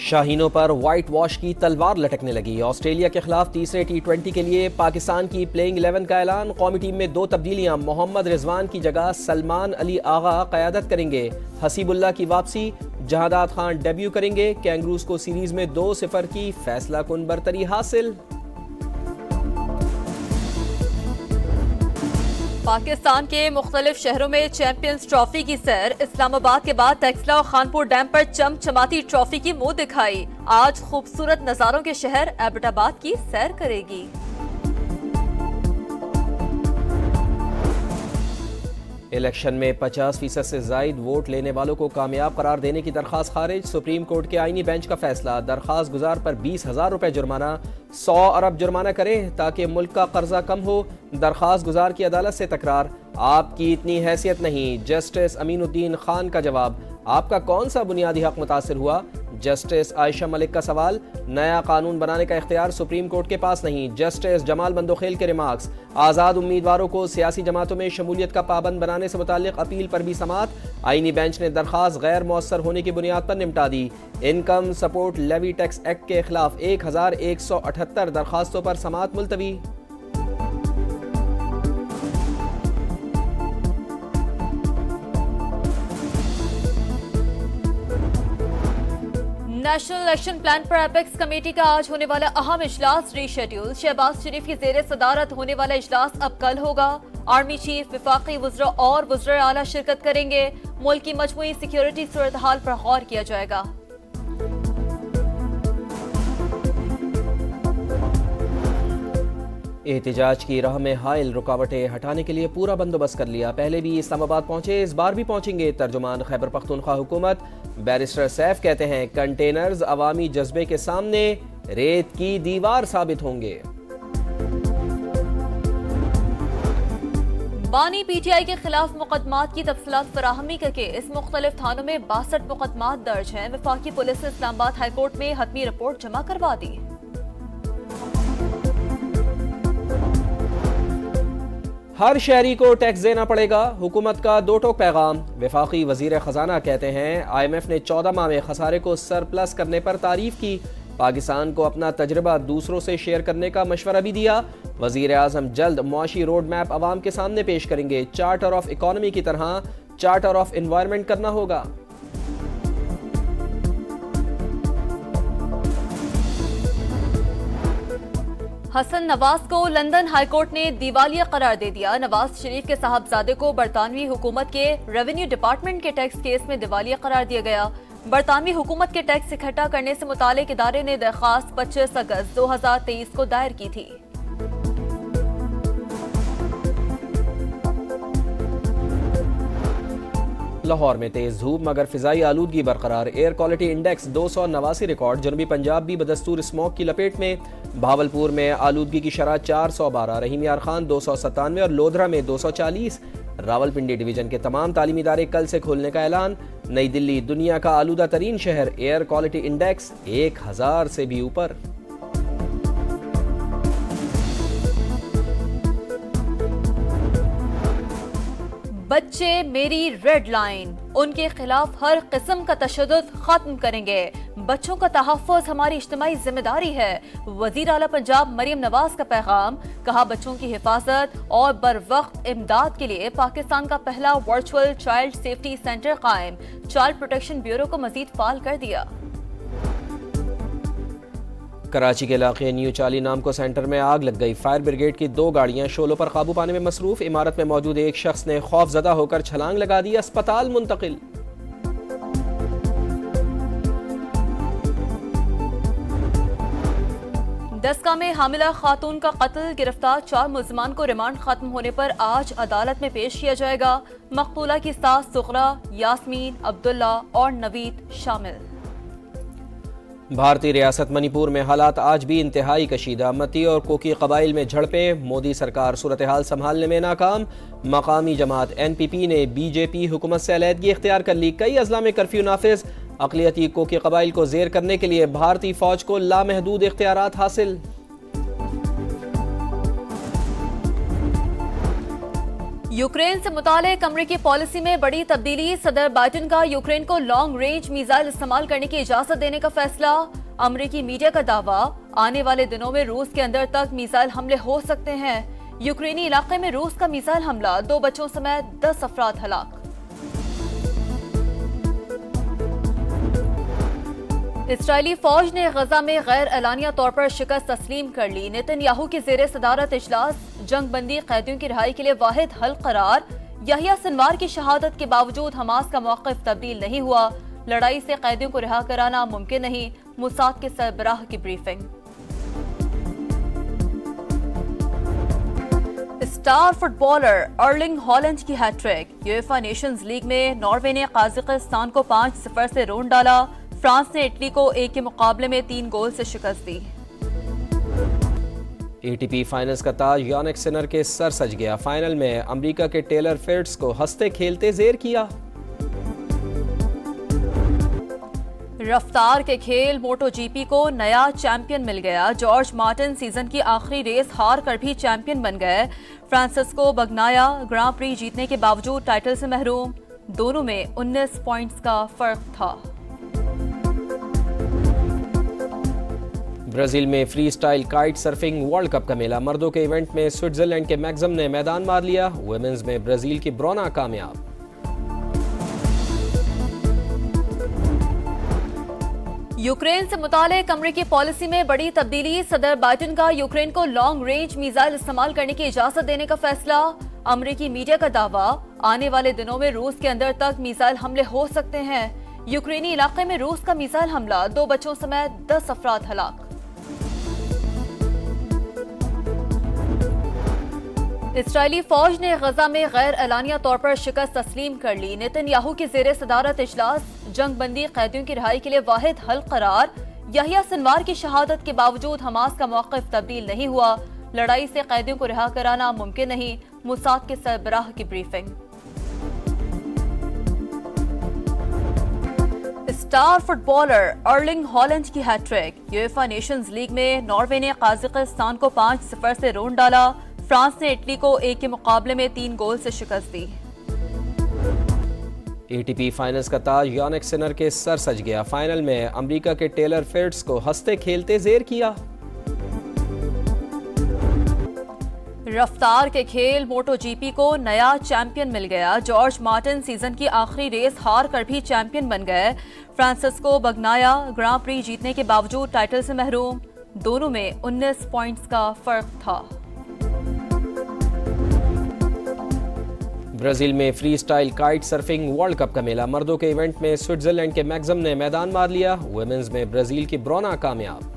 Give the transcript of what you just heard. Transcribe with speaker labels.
Speaker 1: शाहीनों पर white wash की तलवार लटकने लगी। ऑस्ट्रेलिया के खिलाफ तीसरे T20 के लिए पाकिस्तान की प्लेइंग 11 का ऐलान। कौमी टीम में 2 तब्दीलियां, मोहम्मद रिजवान की जगह सलमान अली आगा क़यादत करेंगे। हसीबुल्लाह की वापसी, जहादात खान डेब्यू करेंगे। कैंगरूज को सीरीज में 2-0 की फैसला कुन बरतरी हासिल।
Speaker 2: पाकिस्तान के मुख्तलिफ शहरों में चैंपियंस ट्रॉफी की सैर। इस्लामाबाद के बाद टेक्सला और खानपुर डैम पर चमचमाती ट्रॉफी की मुंह दिखाई। आज खूबसूरत नजारों के शहर एबटाबाद की सैर करेगी।
Speaker 1: इलेक्शन में 50% से जायद वोट लेने वालों को कामयाब करार देने की दरखास्त खारिज। सुप्रीम कोर्ट के आईनी बेंच का फैसला, दरखास्त गुजार पर 20,000 रुपए जुर्माना, 100 अरब जुर्माना करें ताकि मुल्क का कर्जा कम हो। दरखास्त गुजार की अदालत से तकरार, आपकी इतनी हैसियत नहीं। जस्टिस अमीनुद्दीन खान का जवाब, आपका कौन सा बुनियादी हक मुतासिर हुआ। जस्टिस आयशा मलिक का सवाल, नया कानून बनाने का इख्तियार सुप्रीम कोर्ट के पास नहीं। जस्टिस जमाल बंदोखेल के रिमार्क्स, आज़ाद उम्मीदवारों को सियासी जमातों में शमूलियत का पाबंद बनाने से मुताल्लिक अपील पर भी समात। आईनी बेंच ने दरखास्त गैर मौसर होने की बुनियाद पर निपटा दी। Income support levy tax act के खिलाफ 1178 दरखास्तों पर समात मुलतवी।
Speaker 2: नेशनल इलेक्शन प्लान पर एपेक्स कमेटी का आज होने वाला अहम इजलास रीशेड्यूल। शहबाज शरीफ की जेर सदारत होने वाला इजलास अब कल होगा। आर्मी चीफ, विफाकी वज़रा और वज़रा आला शिरकत करेंगे। मुल्क की मजमूई सिक्योरिटी सूरत हाल पर गौर किया जाएगा।
Speaker 1: एहतिजाज की राह में हाइल रुकावटें हटाने के लिए पूरा बंदोबस्त कर लिया। पहले भी इस्लामाबाद पहुंचे, इस बार भी पहुंचेंगे। तर्जुमान खैबर पख्तूनख्वा हुकूमत बैरिस्टर सैफ कहते हैं कंटेनर्स अवामी जज्बे के सामने रेत की दीवार साबित होंगे।
Speaker 2: बानी PTI के खिलाफ मुकदमात की तफसीलात फराहमी का केस। मुख्तलिफ थानों में 62 मुकदमात दर्ज हैं। वफाकी पुलिस ने इस्लामाबाद हाईकोर्ट में हतमी रिपोर्ट जमा करवा दी।
Speaker 1: हर शहरी को टैक्स देना पड़ेगा, हुकूमत का दो टोक पैगाम। वफाकी वजीर खजाना कहते हैं IMF ने 14 माह में खसारे को सरप्लस करने पर तारीफ की। पाकिस्तान को अपना तजर्बा दूसरों से शेयर करने का मशवरा भी दिया। वजीर आजम जल्द मुआशी रोड मैप अवाम के सामने पेश करेंगे। चार्टर ऑफ इकोनॉमी की तरह चार्टर ऑफ एनवायरनमेंट करना होगा।
Speaker 2: हसन नवाज को लंदन हाईकोर्ट ने दिवालिया करार दे दिया। नवाज शरीफ के साहबजादे को बरतानवी हुकूमत के रेवेन्यू डिपार्टमेंट के टैक्स केस में दिवालिया करार दिया गया। बरतानवी हुकूमत के टैक्स इकट्ठा करने से मुतालिक इदारे ने दरख्वास्त 25 अगस्त 2023 को दायर की थी।
Speaker 1: लाहौर में तेज धूप मगर फिजाई आलूदगी बरकरार। Air quality index 289 record. जनूबी पंजाब भी बदस्तूर स्मॉग की लपेट में। भावलपुर में आलूदगी की शरह 412, रहीम यार खान 297 और लोधरा में 240। रावलपिंडी डिवीजन के तमाम तालीमी इदारे कल से खोलने का ऐलान। नई दिल्ली दुनिया का आलूदा तरीन शहर, एयर क्वालिटी इंडेक्स 1000 से भी ऊपर।
Speaker 2: बच्चे मेरी रेड लाइन, उनके खिलाफ हर किस्म का तशद्दुद खत्म करेंगे। बच्चों का तहफ़्फ़ुज़ हमारी इज्तिमाई जिम्मेदारी है। वज़ीर आला पंजाब मरियम नवाज का पैगाम, कहा बच्चों की हिफाजत और बर वक्त इमदाद के लिए पाकिस्तान का पहला वर्चुअल चाइल्ड सेफ्टी सेंटर कायम। चाइल्ड प्रोटेक्शन ब्यूरो को मजीद फाल कर दिया।
Speaker 1: कराची के इलाके न्यू चाली नाम को सेंटर में आग लग गई। फायर ब्रिगेड की 2 गाड़ियां शोलों पर काबू पाने में मसरूफ। इमारत में मौजूद एक शख्स ने खौफजदा होकर छलांग लगा दी, अस्पताल मुंतकिल।
Speaker 2: दस्का में हामिला खातून का कत्ल, गिरफ्तार 4 मुल्जिमान को रिमांड खत्म होने पर आज अदालत में पेश किया जाएगा। मकतूला की सास सुगरा, यास्मीन, अब्दुल्ला और नवीद शामिल।
Speaker 1: भारतीय रियासत मणिपुर में हालात आज भी इंतहाई कशीदा। मती और कोकी कबाइल में झड़पें, मोदी सरकार सूरत हाल संभालने में नाकाम। मकामी जमात NPP ने BJP हुकूमत से अलहदगी इख्तियार कर ली। कई अजला में कर्फ्यू नाफिज। अक़लियती कोकी कबाइल को जेर करने के लिए भारतीय फौज को लामहदूद इख्तियारात हासिल।
Speaker 2: यूक्रेन से मुतालिक अमेरिकी पॉलिसी में बड़ी तब्दीली। सदर बाइडेन का यूक्रेन को लॉन्ग रेंज मिसाइल इस्तेमाल करने की इजाजत देने का फैसला। अमेरिकी मीडिया का दावा, आने वाले दिनों में रूस के अंदर तक मिसाइल हमले हो सकते हैं। यूक्रेनी इलाके में रूस का मिसाइल हमला, 2 बच्चों समेत 10 अफराद हलाक। इसराइली फौज ने गजा में गैर एलानिया तौर पर शिकस्त तस्लीम कर ली। नेतन्याहू की ज़ेरे सदारत इजलास जंग बंदी कैदियों की रिहाई के लिए वाहिद हल करार। यहिया सिनवार की शहादत के बावजूद हमास का मौक़िफ़ तब्दील नहीं हुआ। लड़ाई से कैदियों को रिहा कराना मुमकिन नहीं। मुसाद के सरबराह की briefing. Star footballer Erling Haaland की हैट्रिक। यूएफा नेशंस लीग में नॉर्वे ने कजाकिस्तान को 5-0 से रोंड डाला। फ्रांस ने इटली को 1 के मुकाबले में 3 गोल से शिकस्त दी।
Speaker 1: एटीपी फाइनल्स का ताज यानिक सिनर के सर सज गया। फाइनल में अमेरिका के टेलर फिट्स को हंसते खेलते जेर किया।
Speaker 2: रफ्तार के खेल मोटो जीपी को नया चैंपियन मिल गया। जॉर्ज मार्टिन सीजन की आखिरी रेस हार कर भी चैंपियन बन गए। फ्रांसिस्को बगनाया ग्रां प्री जीतने के बावजूद टाइटल से महरूम। दोनों में 19 पॉइंट्स का फर्क था।
Speaker 1: ब्राजील में free style kite surfing world cup का मेला। मर्दों के इवेंट में स्विट्जरलैंड के मैक्सम ने मैदान मार लिया। वुमेन्स में ब्राजील की ब्रोना कामयाब।
Speaker 2: यूक्रेन से मुतालिक अमेरिकी पॉलिसी में बड़ी तब्दीली। सदर बाइडेन का यूक्रेन को लॉन्ग रेंज मिसाइल इस्तेमाल करने की इजाजत देने का फैसला। अमेरिकी मीडिया का दावा, आने वाले दिनों में रूस के अंदर तक मिसाइल हमले हो सकते हैं। यूक्रेनी इलाके में रूस का मिसाइल हमला, 2 बच्चों समेत 10 अफराद हलाक। इसराइली फौज ने गजा में गैर एलानिया तौर पर शिकस्त तस्लीम कर ली। नेतन्याहू की ज़ेरे सदारत इजलास जंग बंदी कैदियों की रिहाई के लिए वाहिद हल करार। यहिया सिनवार की शहादत के बावजूद हमास का मौक़िफ़ तब्दील नहीं हुआ। लड़ाई से कैदियों को रिहा कराना मुमकिन नहीं। मुसाद के सरबराह की briefing. Star footballer Erling Haaland की हैट्रिक। यूएफा नेशंस लीग में नॉर्वे ने कजाकिस्तान को 5-0 से रोंड डाला। फ्रांस ने इटली को 1 के मुकाबले में 3 गोल से शिकस्त दी।
Speaker 1: एटीपी फाइनल्स का ताज यानिक सिनर के सर सज गया। फाइनल में अमेरिका के टेलर फिट्स को हंसते खेलते जेर किया।
Speaker 2: रफ्तार के खेल मोटो जीपी को नया चैंपियन मिल गया। जॉर्ज मार्टिन सीजन की आखिरी रेस हार कर भी चैंपियन बन गए। फ्रांसिस्को बगनाया ग्रां प्री जीतने के बावजूद टाइटल से महरूम। दोनों में 19 पॉइंट्स का फर्क था।
Speaker 1: ब्राजील में free style kite surfing world cup का मेला। मर्दों के इवेंट में स्विट्जरलैंड के मैक्सम ने मैदान मार लिया। वुमेन्स में ब्राजील की ब्रोना कामयाब।